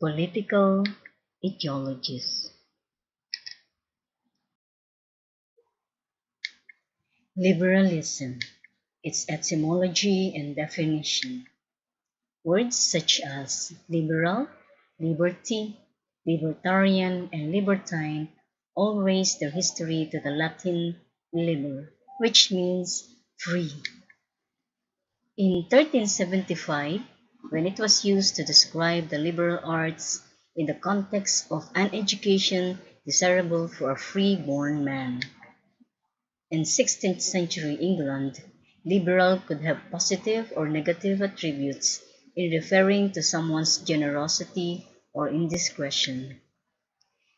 Political ideologies. Liberalism, its etymology and definition. Words such as liberal, liberty, libertarian, and libertine all trace their history to the Latin liber, which means free. In 1375, when it was used to describe the liberal arts in the context of an education desirable for a free-born man. In 16th century England, liberal could have positive or negative attributes in referring to someone's generosity or indiscretion.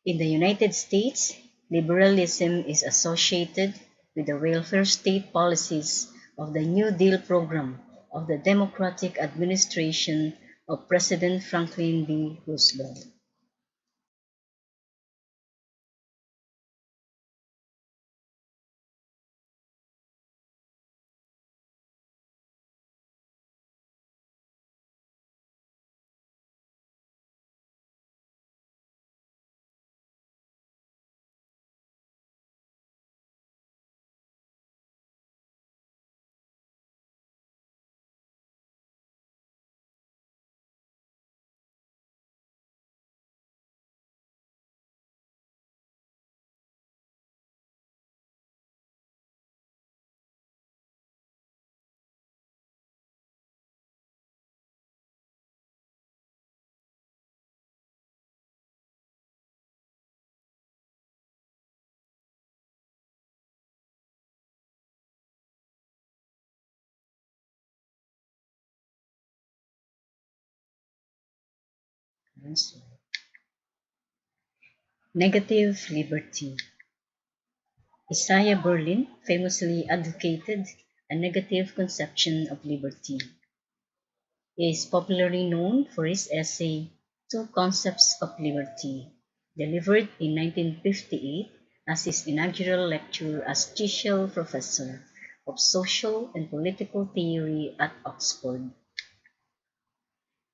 In the United States, liberalism is associated with the welfare state policies of the New Deal program of the Democratic administration of President Franklin D. Roosevelt. Negative liberty. Isiah Berlin famously advocated a negative conception of liberty. He is popularly known for his essay, Two Concepts of Liberty, delivered in 1958 as his inaugural lecture as Chichel Professor of Social and Political Theory at Oxford.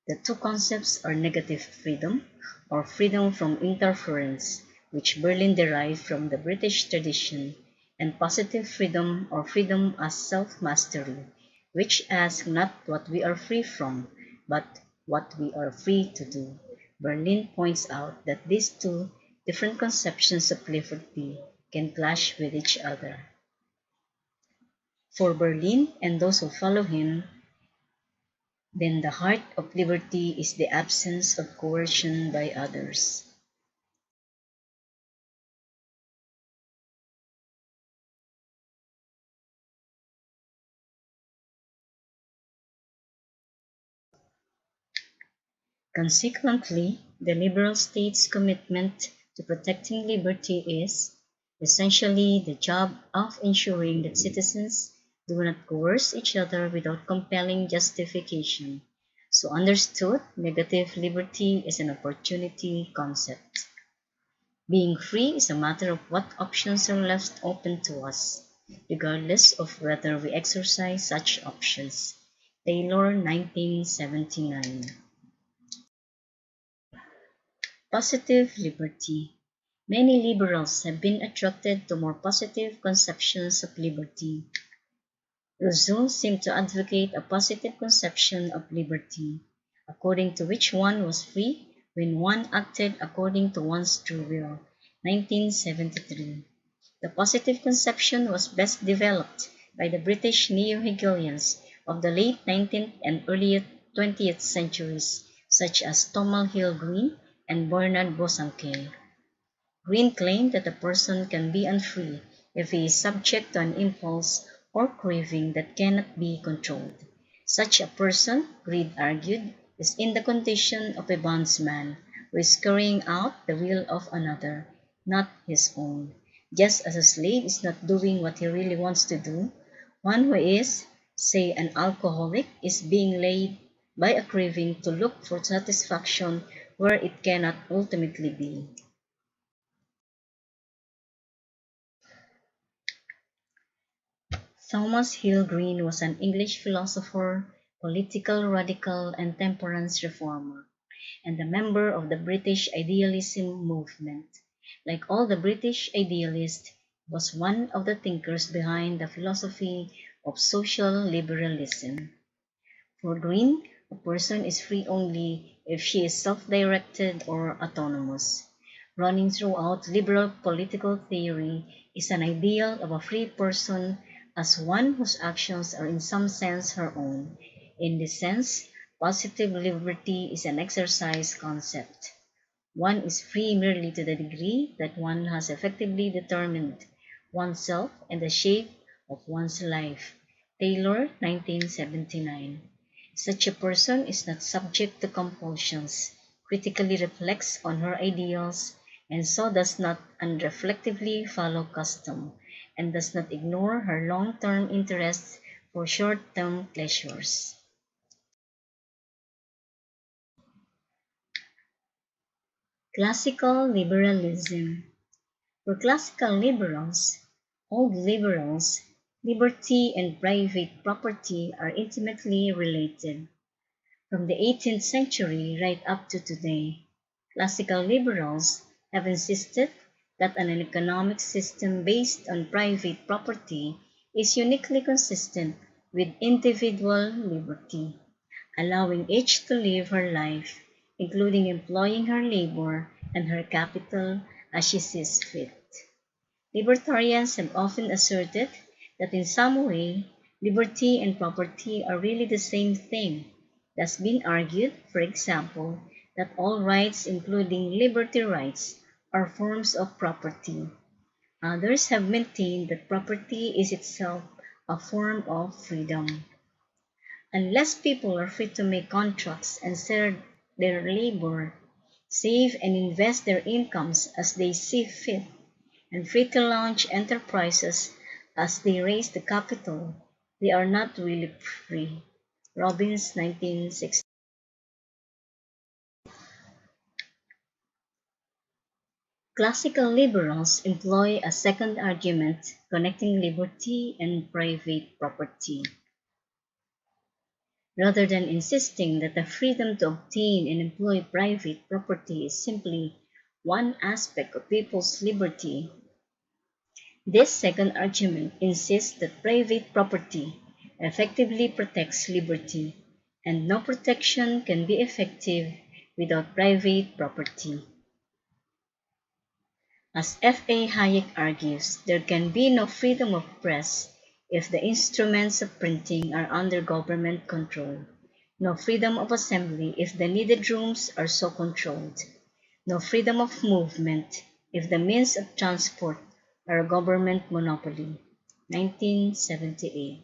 The two concepts are negative freedom, or freedom from interference, which Berlin derived from the British tradition, and positive freedom, or freedom as self-mastery, which asks not what we are free from, but what we are free to do. Berlin points out that these two different conceptions of liberty can clash with each other. For Berlin and those who follow him, then the heart of liberty is the absence of coercion by others. Consequently, the liberal state's commitment to protecting liberty is essentially the job of ensuring that citizens do not coerce each other without compelling justification. So understood, negative liberty is an opportunity concept. Being free is a matter of what options are left open to us, regardless of whether we exercise such options. Taylor, 1979. Positive liberty. Many liberals have been attracted to more positive conceptions of liberty. Rousseau seemed to advocate a positive conception of liberty, according to which one was free when one acted according to one's true will. 1973. The positive conception was best developed by the British neo-Hegelians of the late 19th and early 20th centuries, such as Thomas Hill Green and Bernard Bosanquet. Green claimed that a person can be unfree if he is subject to an impulse or craving that cannot be controlled. Such a person, Green argued, is in the condition of a bondsman who is carrying out the will of another, not his own. Just as a slave is not doing what he really wants to do, one who is, say, an alcoholic is being led by a craving to look for satisfaction where it cannot ultimately be. Thomas Hill Green was an English philosopher, political radical, and temperance reformer. and a member of the British Idealism movement. Like all the British idealists, he was one of the thinkers behind the philosophy of social liberalism. For Green, a person is free only if she is self-directed or autonomous. Running throughout liberal political theory is an ideal of a free person as one whose actions are in some sense her own. In this sense, positive liberty is an exercise concept. One is free merely to the degree that one has effectively determined oneself and the shape of one's life. Taylor, 1979. Such a person is not subject to compulsions, critically reflects on her ideals, and so does not unreflectively follow custom, and does not ignore her long-term interests for short-term pleasures. Classical Liberalism. For classical liberals, old liberals, liberty and private property are intimately related. From the 18th century right up to today, classical liberals have insisted that an economic system based on private property is uniquely consistent with individual liberty, allowing each to live her life, including employing her labor and her capital as she sees fit. Libertarians have often asserted that in some way, liberty and property are really the same thing. It has been argued, for example, that all rights, including liberty rights, are forms of property. Others have maintained that property is itself a form of freedom. Unless people are free to make contracts and sell their labor, save and invest their incomes as they see fit, and free to launch enterprises as they raise the capital, they are not really free. Robbins, 1960. Classical liberals employ a second argument connecting liberty and private property. Rather than insisting that the freedom to obtain and employ private property is simply one aspect of people's liberty, this second argument insists that private property effectively protects liberty, and no protection can be effective without private property. As F. A. Hayek argues, there can be no freedom of press if the instruments of printing are under government control, no freedom of assembly if the needed rooms are so controlled, no freedom of movement if the means of transport are a government monopoly. 1978.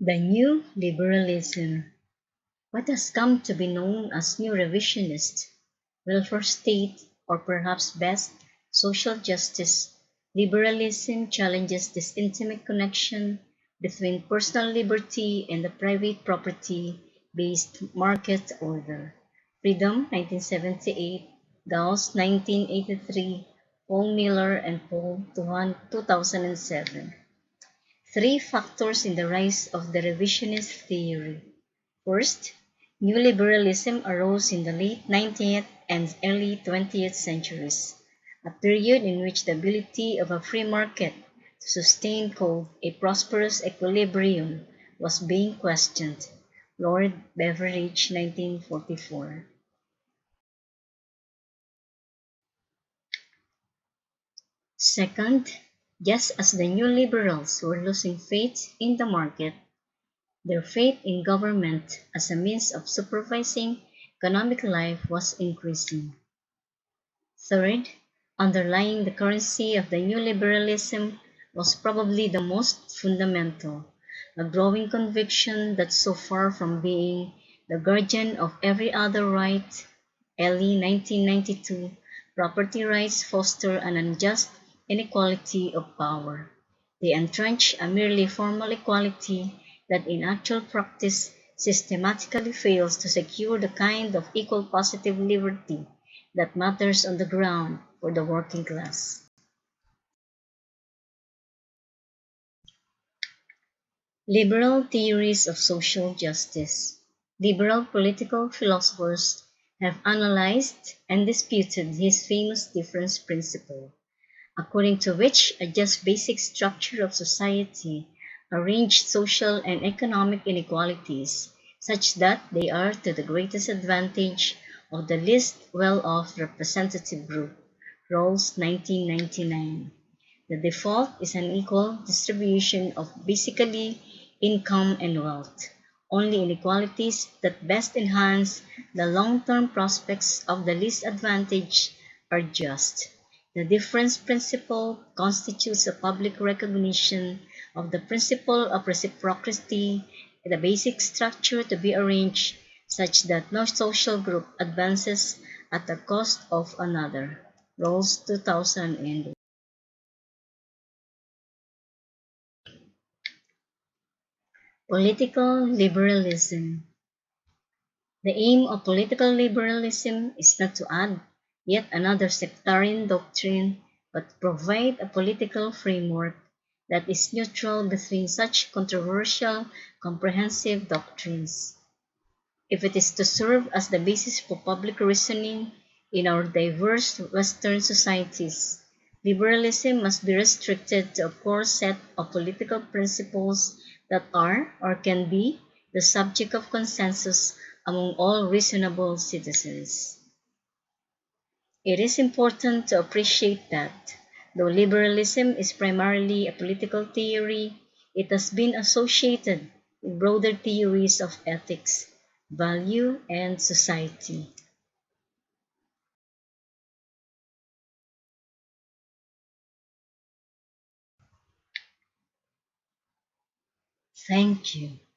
The New Liberalism. What has come to be known as New Revisionist, welfare state, or perhaps best, social justice, liberalism challenges this intimate connection between personal liberty and the private property-based market order. Freedom, 1978, Gauss, 1983, Paul Miller and Paul, 2007. Three factors in the rise of the revisionist theory. First, new liberalism arose in the late 19th and early 20th centuries, a period in which the ability of a free market to sustain a prosperous equilibrium was being questioned. Lord Beveridge, 1944. Second, just as the new liberals were losing faith in the market, their faith in government as a means of supervising economic life was increasing. Third, underlying the currency of the new liberalism was probably the most fundamental, a growing conviction that so far from being the guardian of every other right, Ellie, 1992, property rights foster an unjust inequality of power. They entrench a merely formal equality that in actual practice systematically fails to secure the kind of equal positive liberty that matters on the ground for the working class. Liberal theories of social justice. Liberal political philosophers have analyzed and disputed his famous difference principle, according to which a just basic structure of society arranged social and economic inequalities such that they are to the greatest advantage of the least well-off representative group, Rawls 1999. The default is an equal distribution of basically income and wealth. Only inequalities that best enhance the long-term prospects of the least advantaged are just. The difference principle constitutes a public recognition of the principle of reciprocity, the basic structure to be arranged such that no social group advances at the cost of another. Rawls 2001. Political liberalism. The aim of political liberalism is not to add yet another sectarian doctrine, but to provide a political framework that is neutral between such controversial, comprehensive doctrines. If it is to serve as the basis for public reasoning in our diverse Western societies, liberalism must be restricted to a core set of political principles that are, or can be, the subject of consensus among all reasonable citizens. It is important to appreciate that, though liberalism is primarily a political theory, it has been associated with broader theories of ethics, value, and society. Thank you.